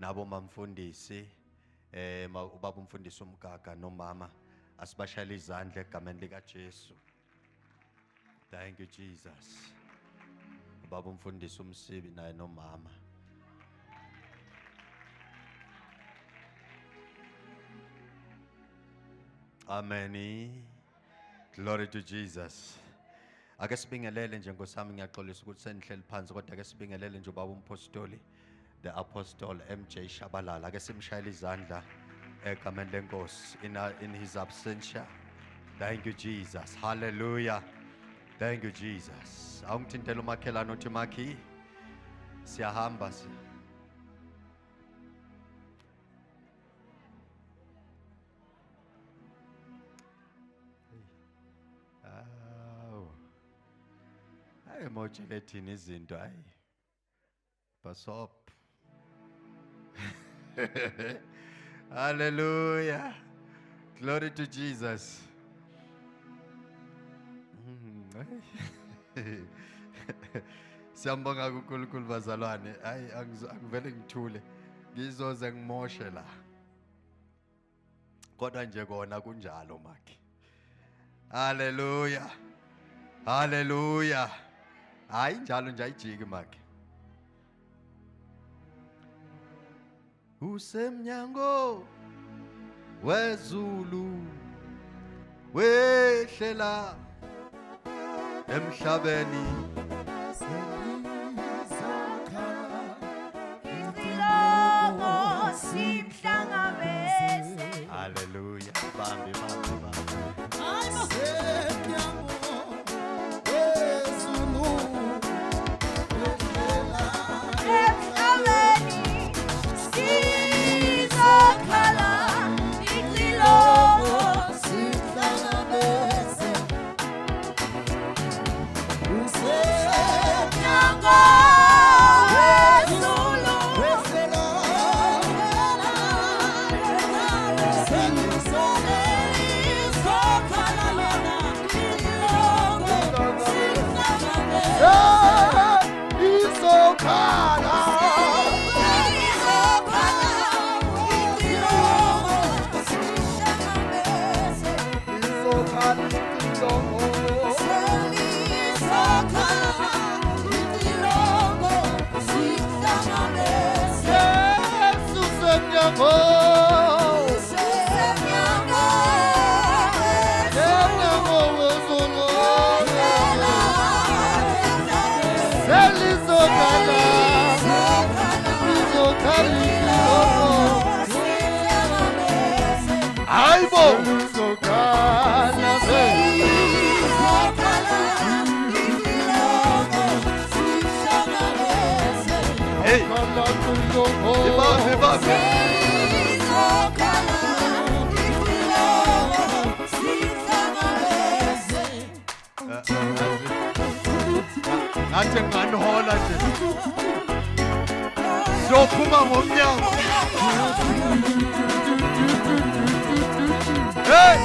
nabo mamfundisi ubaba umfundisi uMgaga nomama asibashayela izandla egameni lika Jesu. Thank you Jesus. Ubaba umfundisi uMsibi naye nomama. Amen. Glory to Jesus. Ake sibingelele nje ngosami ngiyaxolisa ukuthi senihleli phansi kodwa ake sibingelele nje ubaba umpostoli the apostle MJ Shabalala ake simshayele izandla egameni lenkosi in his absentia. Thank you Jesus. Hallelujah. Thank you Jesus. Awungithintela umakhelane uthi Makhi siyahamba Hayi mojele thina izinto hayi. Basop. Hallelujah. Glory to Jesus. Siyambonga uNkulunkulu bazalwane. Hayi angivele ngithule. Ngizoze ngimoshe la. Kodwa nje kona kunjalo Makhi. Hallelujah. Hallelujah. Hayi njalo nje ayijiki Makhi. Usemnyango wezulu wehlela emhlabeni Hallelujah. Bambi. Nathi nganohola nje. Sophuma ngomnyango. Hey!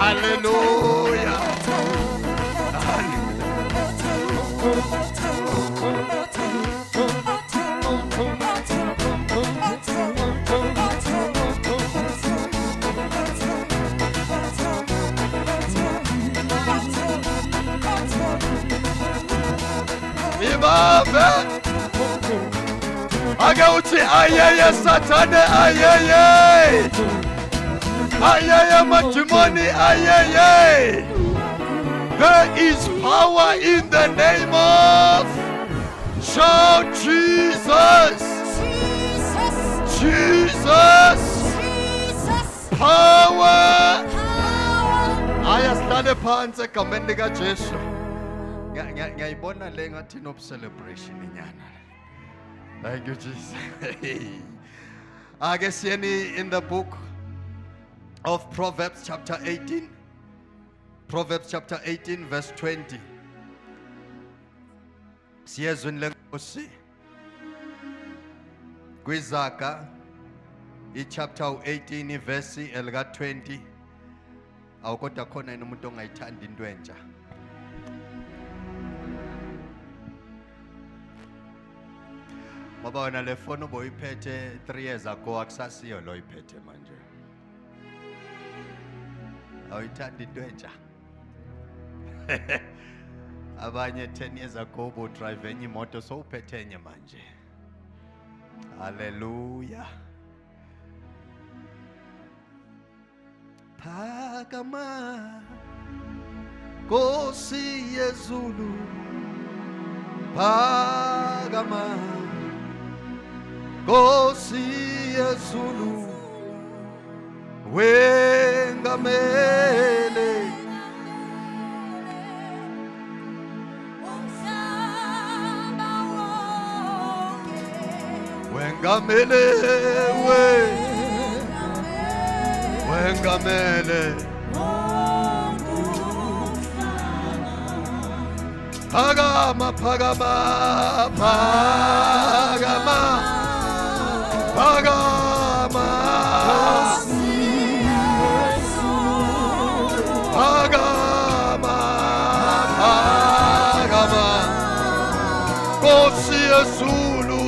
Hallelujah. Agauti ayeye satane ayeye ayeye matumoni ayeye. There is power in the name of shout Jesus. Jesus. Power. Aya sihlale phansi egameni lika Jesu. ngiyayibona le ngathi no celebration inyana. Thank you Jesus. Ake siyeni in the book of Proverbs chapter 18. Proverbs chapter 18 verse 20. Siyezweni lenkosi. Kwizaga chapter 18 verse elika 20. Awukodwa khona yena umuntu ongayithanda into entsha. Baba wena le phone uboyiphethe 3 years ago akusasiyo lo iphethe manje. Awuyithanda into entsha. Abanye 10 years ago bo drive enye imoto so uphethe enye manje. Hallelujah. Phakama Nkosi yezulu Phakama Nkosi yezulu wengamele wengamele wengamele Phakama Phakama Phakama Phakama Phakama Phakama Nkosi yezulu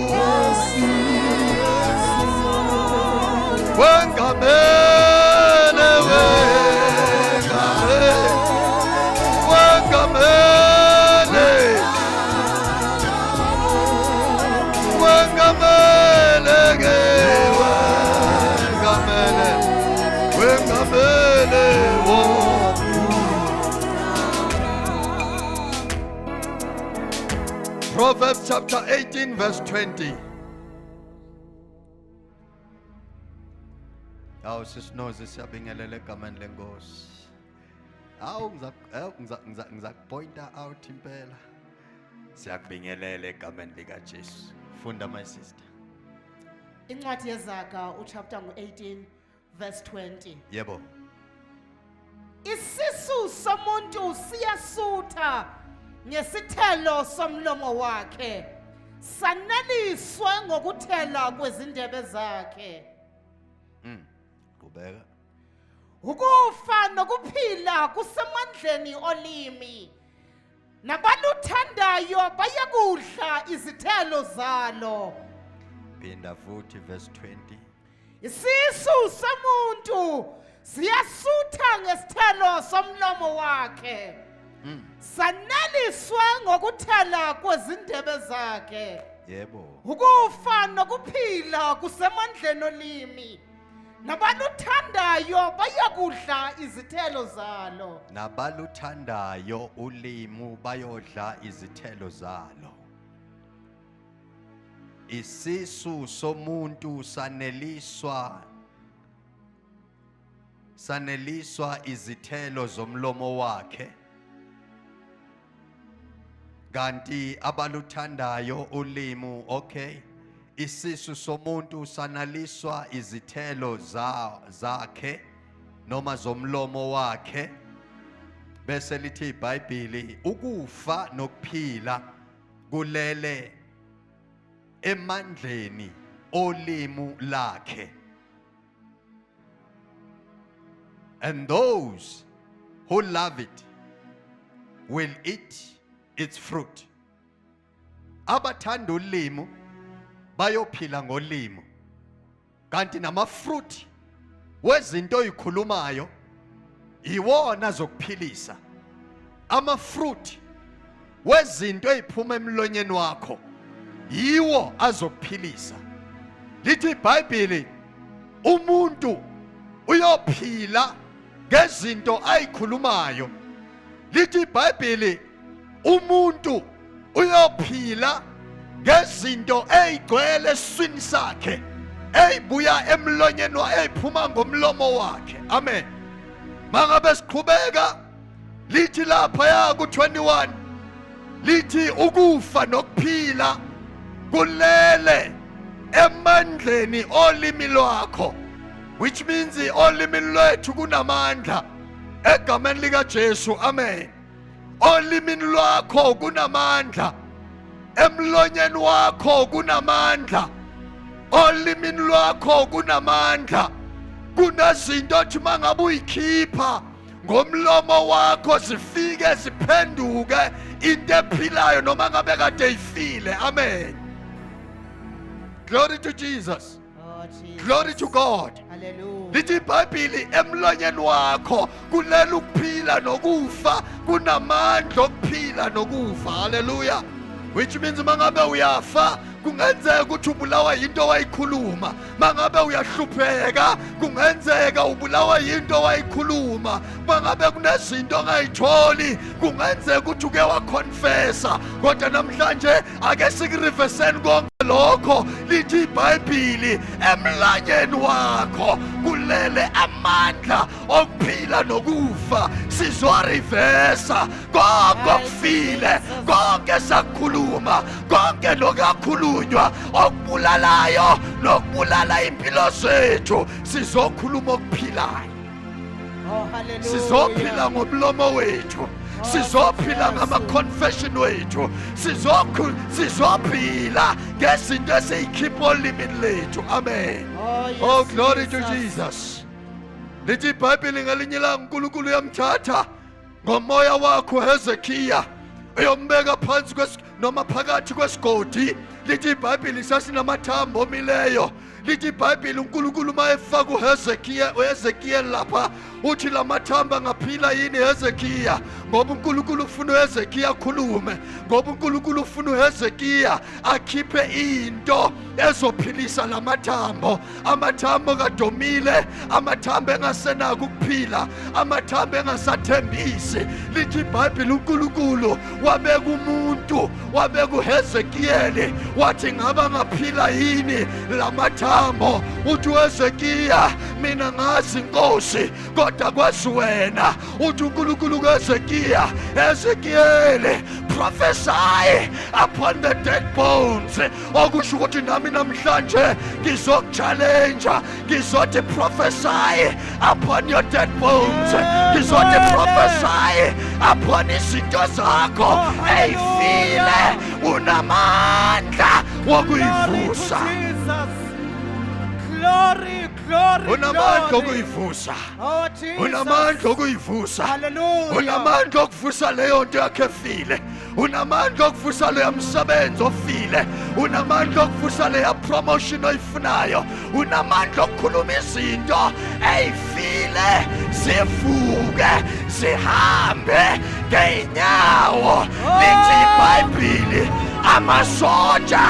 wengamele wengamele wengamele wengamele Proverbs chapter 18 verse 20. Awu sisinoze siyabingelela egameni lenkosi. Awu ngizakupointa out impela. Siyakubingelela egameni lika Jesu. Funda my sister. Incwadi yezaga uchapter 18 verse 20. Yebo. Isisu somuntu siyasutha ngesithelo somlomo wakhe. Saneliswa ngokuthela kwezindebe zakhe. Qhubeka. Ukufa nokuphila kusemandleni olimi. Nabaluthandayo bayakudla izithelo zalo. Phinda futhi verse 20. Isisu somuntu siyasutha ngesithelo somlomo wakhe. Saneliswa ngokuthela kwezindebe zakhe. Yebo. Ukufa nokuphila kusemandleni olimi. Nabaluthandayo bayakudla izithelo zalo. Nabaluthandayo ulimi bayodla izithelo zalo. Isisu somuntu saneliswa izithelo zomlomo wakhe. Kanti abaluthandayo ulimi, okay, isisu somuntu sanaliswa izithelo zakhe noma zomlomo wakhe. Bese lithi iBhayibheli ukufa nokuphila kulele emandleni olimi lakhe. And those who love it will eat its fruit. Abathanda ulimi bayophila ngolimi. Kanti namafruit wezinto oyikhulumayo iwona zokuphilisa. Amafruit wezinto eziphuma emlonyeni wakho yiwo azokuphilisa. Lithi iBhayibheli umuntu uyophila ngezinto ayikhulumayo. Lithi iBhayibheli umuntu uyophila ngezinto ezigcwele eswini sakhe ezibuya emlonyeni eziphuma ngomlomo wakhe. Amen. Mangabe siqhubeka lithi lapha ya ku 21 lithi ukufa nokuphila kulele emandleni olimi lwakho, which means olimi lwethu kunamandla egameni lika Jesu. Amen. Olimini lwakho kunamandla, emlonyeni wakho kunamandla, olimini lwakho kunamandla. Kunezinto othi mangabe uyikhipha ngomlomo wakho zifike ziphenduke into ephilayo noma ngabe kade ifile. Amen. Glory to Jesus. Oh, Jesus. Glory to God. Hallelujah. Lithi iBhayibheli emlonyeni wakho kulela ukuphila nokufa, kunamandla okuphila nokufa. Hallelujah. Which means mangabe uyafa kungenzeka ukuthi ubulawa yinto wayikhuluma, mangabe uyahlupheka kungenzeka ubulawa yinto wayikhuluma, mangabe kunezinto ongayitholi kungenzeka ukuthi uke waconfessa. Kodwa namhlanje ake sikiriveseni konke lokho. Lithi iBhayibheli emlanyeni wakho kulele amandla okuphila nokufa. Sizorivesa konke okufile, konke sakukhuluma, konke lokakhulunywa okubulalayo nokubulala impilo zethu, sizokhuluma okuphilayo. Oh, hallelujah. Sizophila ngomlomo wethu, sizophila ngama-confession wethu, sizophila ngezinto esiyikhipha olimini lethu. Amen. Oh, yes, Oh, glory to Jesus. Jesus. Lithi iBhayibheli ngelinye ilanga uNkulunkulu uyamthatha ngomoya wakho Hezekiya uyombeka phansi noma phakathi kwesigodi. Lithi iBhayibheli sasinamathambo omileyo. Lithi iBhayibheli uNkulunkulu mayefaka uHezekiya lapha uthi lamathamba ngaphila yini Hezekiya, ngoba uNkulunkulu ufuna uHezekiya akhulume, ngoba uNkulunkulu ufuna uHezekiya akhiphe into ezophilisa lamathambo. Amathambo kadomile, amathambo engasenako ukuphila, amathambo engasathembisi. Lithi iBhayibheli uNkulunkulu wabeka umuntu, wabeka uHezekiyeli, wathi ngaba ngaphila yini lamathambo. Uthi uHezekiya, mina ngazi Nkosi kodwa kwazi wena. Uthi uNkulunkulu kuHezekiya, Hezekiyeli, prophesy upon the dead bones. Okusho ukuthi nami namhlanje ngizokuchallenge, ngizothi prophesy upon your dead bones, ngizothi prophesy upon izinto zakho eyifile, unamandla wokuyivusa. Glory, glory, Unamandla glory. wokuyivusa, Oh, Jesus. unamandla wokuyivusa, Hallelujah. unamandla wokuvusa leyo nto yakhe efile, unamandla wokuvusa leyo msebenzi ofile, unamandla wokuvusa leyo promotion oyifunayo, unamandla wokukhuluma izinto eyifile zivuke zihambe ngeenyawo. Lithi iBhayibheli amasoja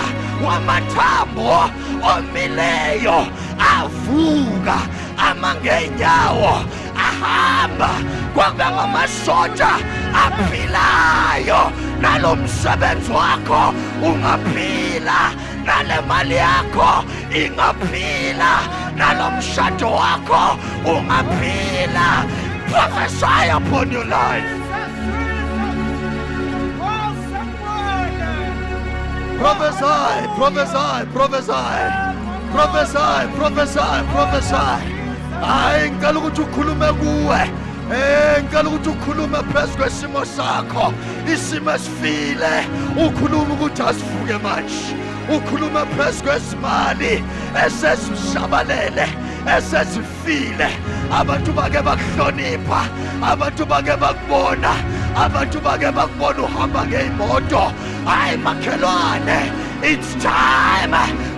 wamathambo omileyo avuka, ama ngeenyawo ahamba. Kwaba ngamasoja aphilayo. Nalo msebenzi wakho ungaphila, nale mali yakho ingaphila, nalo mshado wakho ungaphila. Prophesy upon your life. Prophesy, prophesy, prophesy, prophesy, prophesy, prophesy. Hayi ngicela ukuthi ukhulume kuwe. Ngicela ukuthi ukhulume phezu kwesimo sakho, isimo esifile. Ukhulume ukuthi asivuke manje. Ukhulume phezu kwezimali esezishabalele, esezifile. Abantu bake bakuhlonipha, abantu bake bakubona, abantu bake bakubona uhamba ngeimoto. Hayi makhelwane, it's time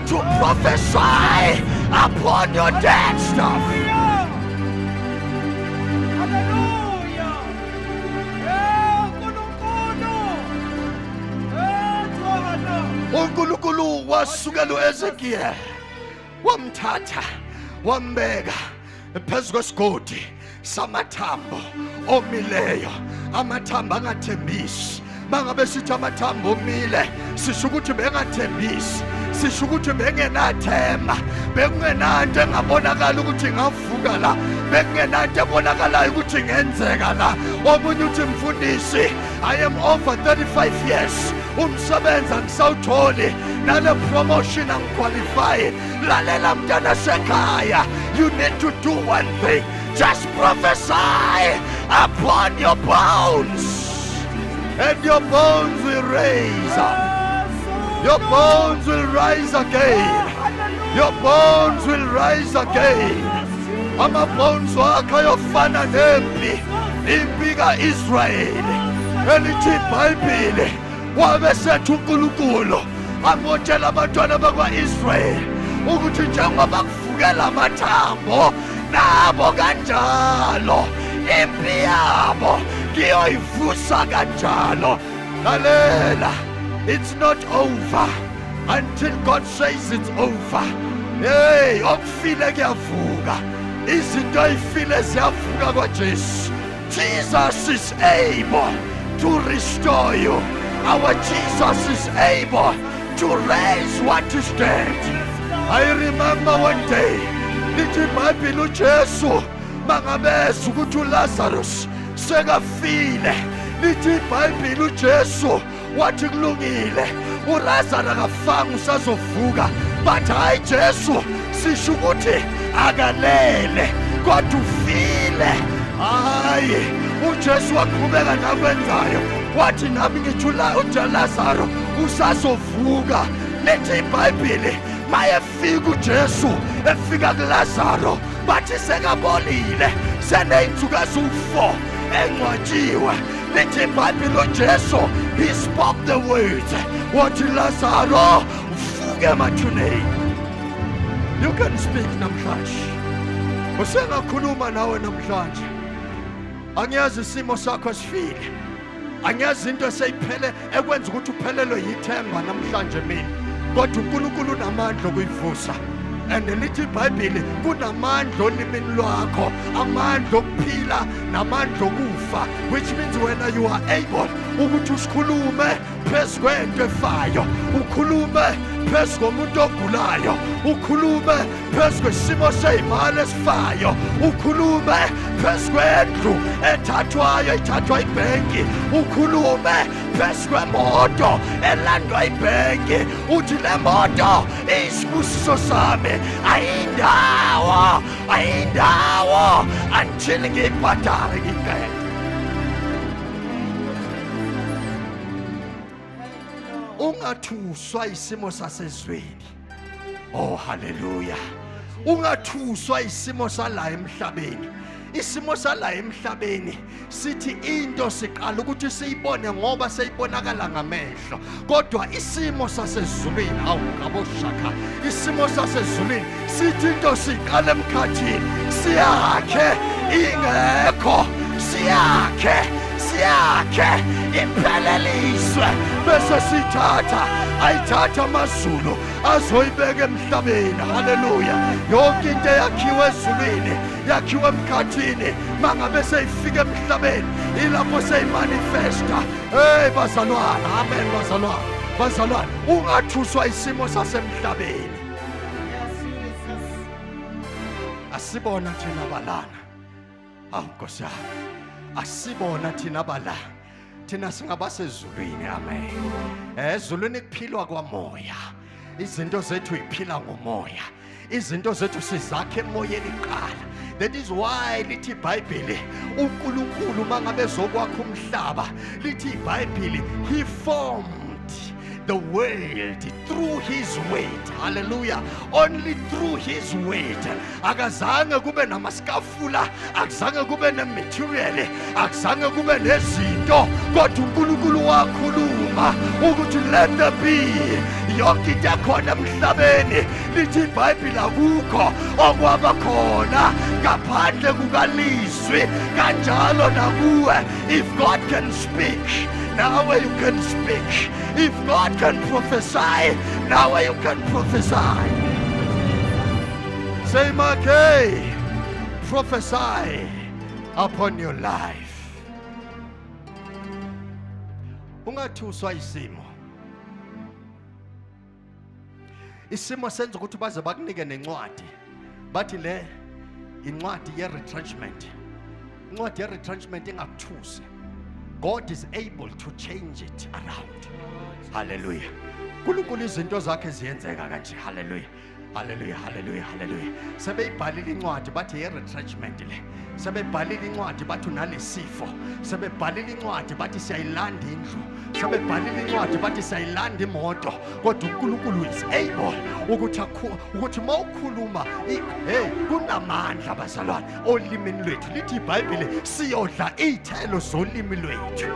to prophesy upon your dead stuff. Hallelujah. uNkulunkulu wasukela uHezekiyeli wamthatha wambeka phezu kwesigodi samathambo omileyo, amathambo angathembisi. Mangabe sithi amathambo omile, sisho ukuthi bengathembisi, sisho ukuthi bengenathemba, bekungenanto engabonakala ukuthi ngavuka la, bekungenanto ebonakalayo ukuthi ngenzeka la. Omunye uthi mfundisi, I am over 35 years. Umsebenzi angisawutholi. Nale promotion angiqualify. Lalela mntana sekhaya. You need to do one thing. Just prophesy upon your bones. And your bones will raise up. Your bones will rise again. Your bones will rise again. Amabhones wakho ayofana nempi. Impi ka-Israyeli. Elithi iBhayibhile wabesethu uNkulunkulu amotshela abantwana bakwa-Israyeli ukuthi njengoba kuvukela amathambo nabo kanjalo impi yabo ngiyoyivusa kanjalo. Lalela, it's not over until God says it's over. Hey, okufile kuyavuka. Izinto ayifile ziyavuka kwaJesu. Jesus is able to restore you. Our Jesus is able to raise what is dead. I remember one day, lithi iBhayibhile uJesu mangabeza ukuthi uLazarus sekafile. Lithi iBhayibhile uJesu wathi kulungile, uLazarus akafanga usazovuka. But hayi Jesu sisho ukuthi akalele kodwa ufile. Hayi uJesu waqhubeka nakwenzayo, wathi nami ngithi uLazarus usazovuka. Lithi iBhayibhile mayefika uJesu efika kuLazarus bathi sekabolile, seney'nsuku eziwu-4 engcwatshiwe. Lithi iBhayibhile uJesu he spoke the words, wathi Lazarus vuke emathuneni. You can speak namhlanje. Usengakhuluma nawe namhlanje. Angiyazi isimo sakho sifile. Angiyazi into seyiphele ekwenza ukuthi uphelelwe yithemba namhlanje mina. Kodwa uNkulunkulu unamandla okuyivusa. And lithi iBhayibhile kunamandla olimini lwakho, amandla okuphila namandla okufa, which means wena you are able ukuthi usikhulume phezu kwento efayo, ukhulume phezu komuntu ogulayo, ukhulume phezu kwesimo sey'mali esifayo, ukhulume phezu kwendlu ethathwa ibhenki, ukhulume phezu kwemoto elandwa ibhenki. Uthi le moto iyisibusiso sami, ayindawo until ngiyibhadale ngibheke. Ungathuswa isimo sasezweni. Oh hallelujah. Ungathuswa isimo sala emhlabeni. Isimo sala emhlabeni sithi into siqala ukuthi siyibone ngoba seyibonakala ngamehlo, kodwa isimo sasezulwini awukaboshaka. Isimo sasezulwini sithi into siqala emkhathini siyakhe ingekho, siyakhe ipheleliswe bese ayithatha amazulu azoyibeka emhlabeni. Haleluya. Yonke into yakhiwe ezulwini yakhiwe emkhathini mangabe seyifika emhlabeni ilapho seyimanifesta. Hey bazalwane, amen bazalwane, ungathuswa isimo sasemhlabeni. Asibona thina balana. Awu Nkosi yami, asibona thina bala, thina singabasezulwini. Amen. Ezulwini kuphilwa kwamoya. Izinto zethu iphila ngomoya. Izinto zethu sizakhe emoyeni kuqala. That is why lithi iBhayibhile uNkulunkulu mangabe zokwakha umhlaba, lithi iBhayibhile he formed the world through his weight. Hallelujah. Only through his weight. Akazange kube namaskafula, akazange kube nematerial, akazange kube nezinto, kodwa uNkulunkulu wakhuluma ukuthi let there be. Yonke into ekhona emhlabeni, lithi iBhayibhile akukho okwaba khona ngaphandle kukalizwi. Kanjalo nakuwe, if God can speak, now you can speak. If God can prophesy, now you can prophesy. Say, Makay, prophesy upon your life. Ungathuswa isimo. Isimo senza ukuthi baze bakunike nencwadi. Bathi le incwadi ye retrenchment. Incwadi ye retrenchment ingakuthusi. God is able to change it around. Hallelujah. Nkulunkulu izinto zakhe ziyenzeka kanje. Hallelujah. Hallelujah, hallelujah, hallelujah. Sebeyibhalile incwadi bathi ye-retrenchment le. Sebeyibhalile incwadi bathi unalesifo. Sebeyibhalile incwadi bathi siyayilanda indlu. Sebeyibhalile incwadi bathi siyayilanda imoto. Kodwa uNkulunkulu is able ukuthi mawukhuluma hey kunamandla bazalwane olimini lwethu. Lithi iBhayibheli siyodla izithelo zolimi lwethu.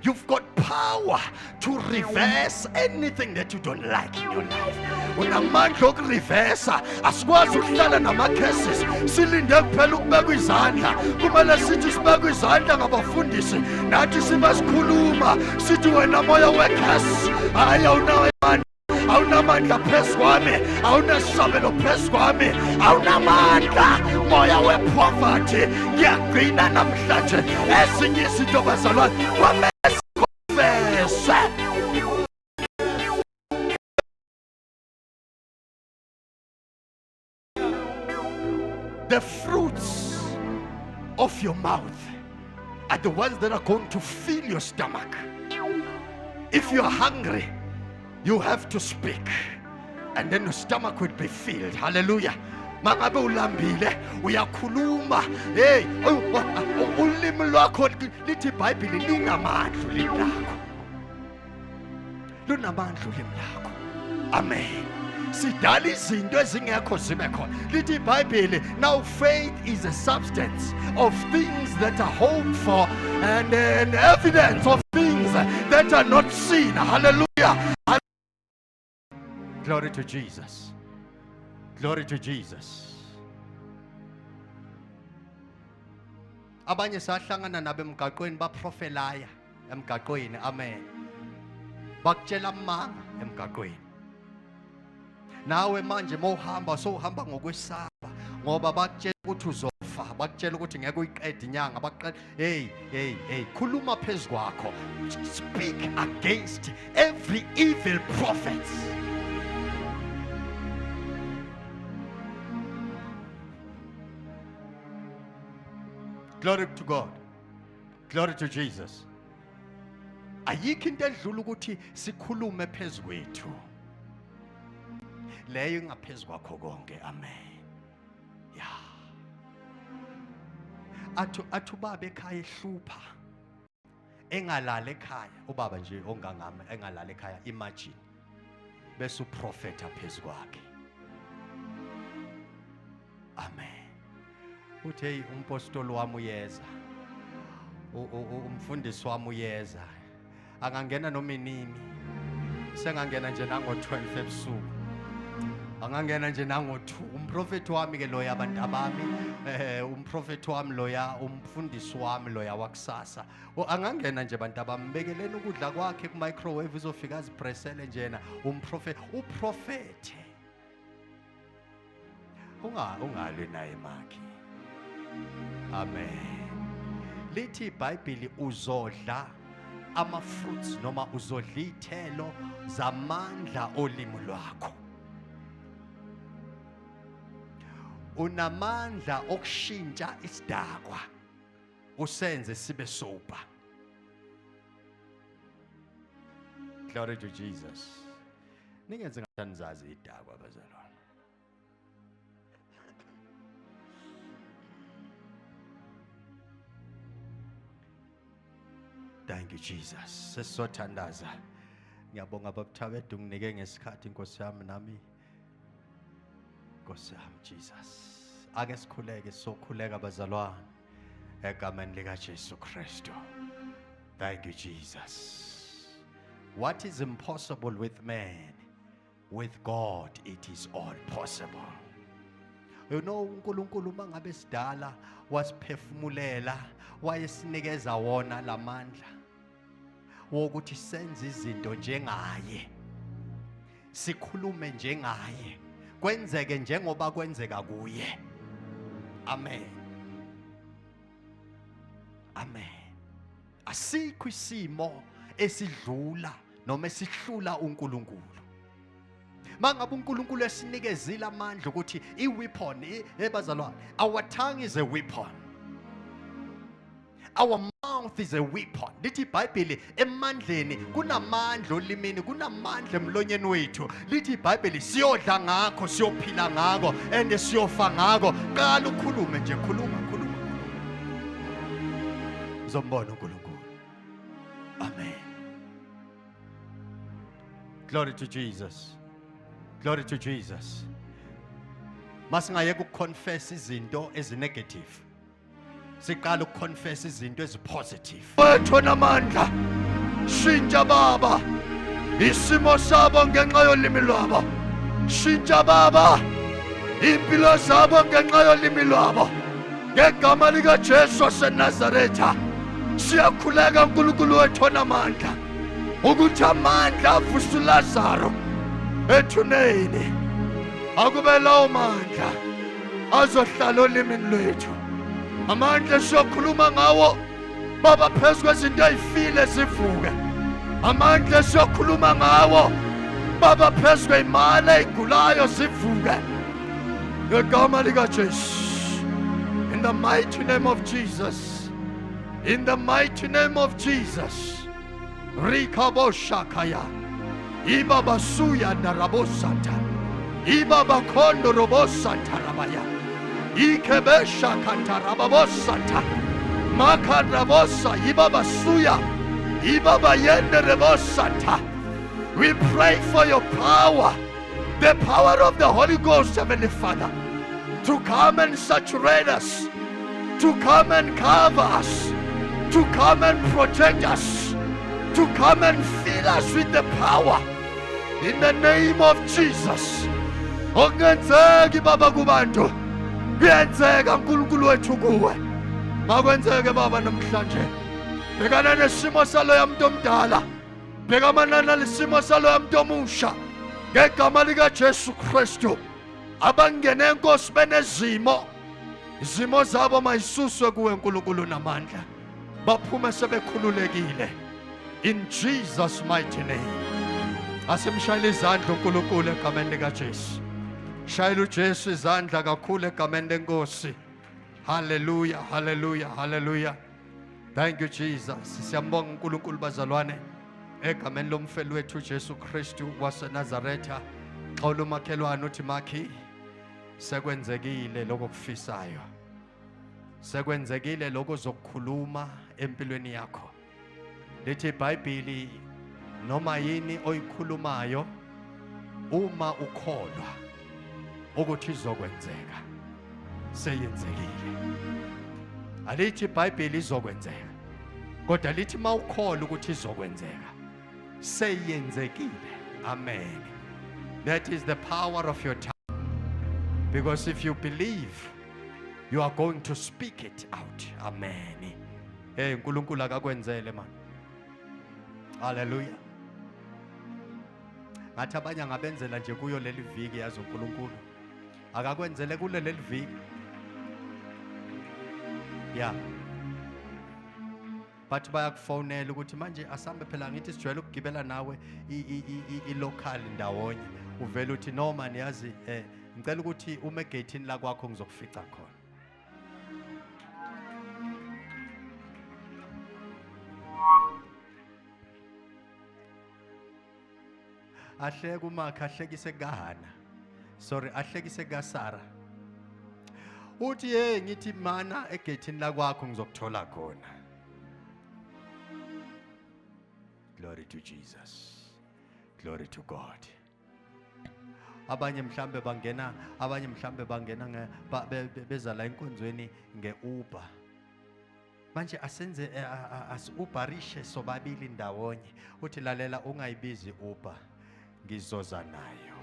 You've got power to reverse anything that you don't like in your life. Unamandla okureversa. Asikwazi ukuhlala nama-cases silinde kuphela ukubekwa izandla. Kumele sithi sibekwe izandla ngabafundisi nathi sibasikhuluma sithi wena moya wecase hayi awunawo awunamandla phezu kwami, awunasabelo phezu kwami, awunamandla moya wepoverty. Ngiyagcina namhlanje ezinye izinto bazalwane kwamele sikonfese. The fruits of your mouth are the ones that are going to fill your stomach. If you're hungry, you have to speak, and then your stomach will be filled. Hallelujah. Mangabe ulambile uyakhuluma. Hey, ulimi lwakho lithi iBhayibheli linamandla ulimi lakho. Lunamandla ulimi lakho. Amen. Sidala izinto ezingekho zibe khona. Lithi iBhayibheli, now faith is a substance of things that are hoped for and an evidence of things that are not seen. Hallelujah. Glory to Jesus. Glory to Jesus. Abanye sahlangana nabo emgaqweni baprofelaya emgaqweni. Amen. Bakutshela amanga emgaqweni. Nawe manje mawuhamba sowuhamba ngokwesaba ngoba bakutshela ukuthi uzofa, bakutshela ukuthi ngeke uyiqede inyanga, baqala hey khuluma phezu kwakho. Speak against every evil prophet. Glory to God. Glory to Jesus. Ayikho into edlula ukuthi sikhulume phezu kwethu. Leyo ingaphezu kwakho konke. Amen. Yeah. Athu baba ekhaya ehlupha. Engalala ekhaya. Ubaba nje ongangami engalala ekhaya. Imagine. Bese uprofeta phezu kwakhe. Amen. Uthi hey umpostoli wami uyeza. Umfundisi wami uyeza. Angangena noma inini. Sengangena nje nango-12 ebusuku. Angangena nje nango-2. Umprofeti wami ke loya abantu abami. Umprofeti wami loya, umfundisi wami loya wakusasa. Angangena nje abantu abami bekeleni ukudla kwakhe ku microwave uzofika azipresele njena uprofete. Ungalwe naye makhi. Amen. Lithi iBhayibheli uzodla ama-fruits noma uzodla izithelo zamandla olimi lwakho. Unamandla okushintsha isidakwa usenze sibe sober. Glory to Jesus. Ningenze ngathi nizazi idakwa bazalwane. Thank you Jesus. Sesizothandaza. Ngiyabonga babuthabethu unginike ngesikhathi Nkosi yami nami. Nkosi yami Jesus. Ake sikhuleke sokhuleka bazalwane egameni lika Jesu Kristu. Thank you Jesus. What is impossible with man, with God it is all possible. You know uNkulunkulu mangabe sidala wasiphefumulela wayesinikeza wona lamandla wokuthi senze izinto njengaye, sikhulume njengaye, kwenzeke njengoba kwenzeka kuye. Amen. Amen. Asikho isimo esidlula noma esihlula uNkulunkulu. Mangabe uNkulunkulu esinikezile amandla ukuthi iweapon ebazalwane, our tongue is a weapon. Our mouth is a weapon. Lithi iBhayibheli emandleni kunamandla olimini, kunamandla emlonyeni wethu. Lithi iBhayibheli siyodla ngakho, siyophila ngakho and siyofa ngakho. Qala ukhulume nje, khuluma. Uzombona uNkulunkulu. Amen. Glory to Jesus. Glory to Jesus. Masingayeka ukuconfess izinto ezinegative. Siqala ukuconfess izinto ezipositive. Wethu namandla. Shintsha Baba isimo sabo ngenxa yolimi lwabo. Shintsha Baba impilo zabo ngenxa yolimi lwabo. Ngegama lika Jesu waseNazaretha siyakhuleka uNkulunkulu wethu namandla ukuthi amandla avusa uLazaro ethuneni. Akube lawo mandla azohlala olimini lwethu. Amandla siyokhuluma ngawo Baba phezu kwezinto ezifile zivuke. Amandla siyokhuluma ngawo Baba phezu kwezimali ezigulayo zivuke. Ngegama lika Jesu. In the mighty name of Jesus. In the mighty name of Jesus. Rikabo Shakaya. Iba basuya narabosata. Iba bakondo robosata rabaya. Ikebesha katarababosata. Makarabosa iba basuya. Iba bayende rebosata. We pray for your power. The power of the Holy Ghost, Heavenly Father. To come and saturate us. To come and cover us. To come and protect us. To come and fill us with the power. In the name of Jesus. Ongenzeki Baba kubantu. Kuyenzeka uNkulunkulu wethu kuwe. Makwenzeke Baba namhlanje. Bhekana nesimo salo yamuntu omdala. Bhekana nesimo salo yamuntu omusha. Ngegama lika Jesu Kristu. Abangene enkosi benezimo. Izimo zabo mayisuswe kuwe uNkulunkulu namandla. Baphume sebekhululekile. In Jesus' mighty name. Asimshayile izandla uNkulunkulu egameni lika Jesu. Shayile uJesu izandla kakhulu egameni lenkosi. Hallelujah, hallelujah, hallelujah. Thank you Jesus. Siyambonga uNkulunkulu bazalwane egameni lomfeli wethu Jesu Kristu waseNazaretha. Xawula umakhelwane uthi makhi sekwenzekile lokho kufisayo. Sekwenzekile lokho zokukhuluma empilweni yakho. Lithi iBhayibheli noma yini oyikhulumayo uma ukholwa ukuthi izokwenzeka seyenzekile. Alithi iBhayibheli izokwenzeka. Kodwa lithi mawukholwa ukuthi izokwenzeka seyenzekile. Amen. That is the power of your tongue. Because if you believe, you are going to speak it out. Amen. Hey, uNkulunkulu akakwenzele man. Hallelujah. Ngathi abanye angabenzela nje kuyo leli viki yazo uNkulunkulu. Akakwenzele kule leli viki. Yeah. But bayakufonela ukuthi manje asambe phela ngithi sijwayele ukugibela nawe i-local ndawonye. Uvela uthi no man yazi ngicela ukuthi uma egate la kwakho ngizokufica khona. Ahleke umakhe ahlekise kaHana. Sorry, ahlekise kaSara. Uthi hey ngithi mana egate la kwakho ngizokuthola khona. Glory to Jesus. Glory to God. Abanye mhlambe bangena beza la enkonzweni ngeUber. Manje asenze as-Uberishe sobabili ndawonye. Uthi lalela ungayibizi Uber. Ngizoza nayo.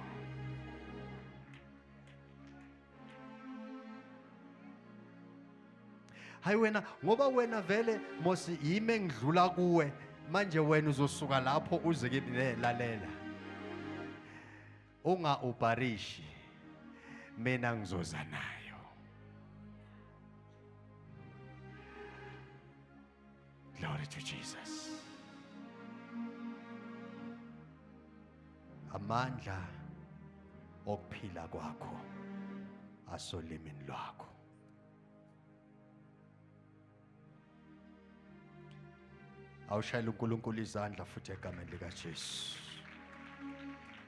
Hayi wena ngoba wena vele mosi yime ngidlula kuwe. Manje wena uzosuka lapho uze kimi lalela. Unga-Uberishi mina ngizoza nayo. Glory to Jesus. Amandla okuphila kwakho asolimini lwakho. Awushayela uNkulunkulu izandla futhi egameni likaJesu.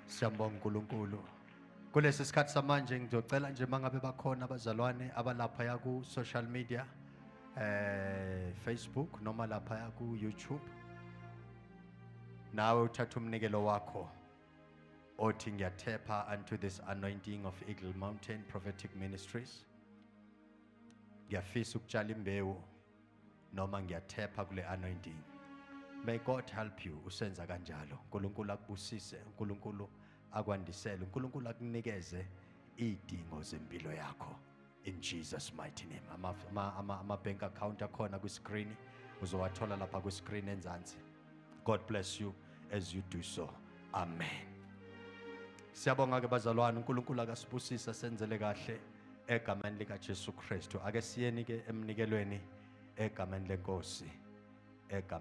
Siyambonga uNkulunkulu. Kulesi sikhathi samanje ngizocela nje mangabe bakhona abazalwane abalapha ya ku social media, Facebook noma lapha ya ku YouTube. Nawe uthatha umnikelo wakho othi ngiyathepha unto this anointing of Eagle Mountain Prophetic Ministries. Ngiyafisa ukutshala imbewu noma ngiyathepha kule anointing. May God help you usenza kanjalo. uNkulunkulu akubusise, uNkulunkulu akwandisele, uNkulunkulu akunikeze idingo zempilo yakho. In Jesus mighty name. Ama bank account akhona ku screen, uzowathola lapha ku screen enzansi. God bless you as you do so. Amen. Siyabonga ke bazalwane, uNkulunkulu akasibusisa senzele kahle egameni lika Jesu Kristu. Ake siyeni ke emnikelweni egameni lenkosi.